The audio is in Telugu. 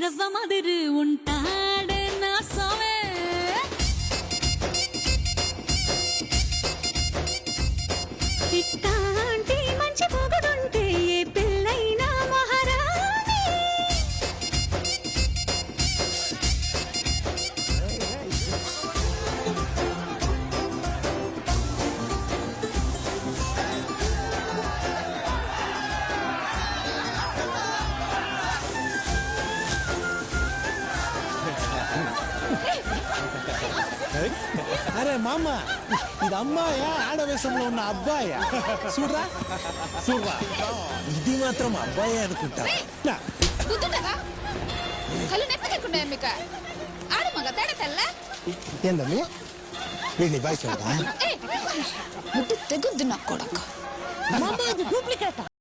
రవ్వ మాదిరి ఉంటాడే నా సోమే ఇట్టాంటి మంచి పొగడుంటే ఏ పిల్లైనా మహారాణి అరే మామ ఇది అమ్మాయా ఆడవేశంలో ఉన్న అబ్బాయా చూడరా చూడరా ఇది మాత్రం అబ్బాయి అనుకుంటా గుర్తుండగా కళ్ళు నెప్పలేకుండా మీకు ఆడ మగ తేడా తెల్ల ఏందమ్మి వీడిని బాయ్ చూడదా ముట్టు తెగుద్దు నా కొడక డూప్లికేట్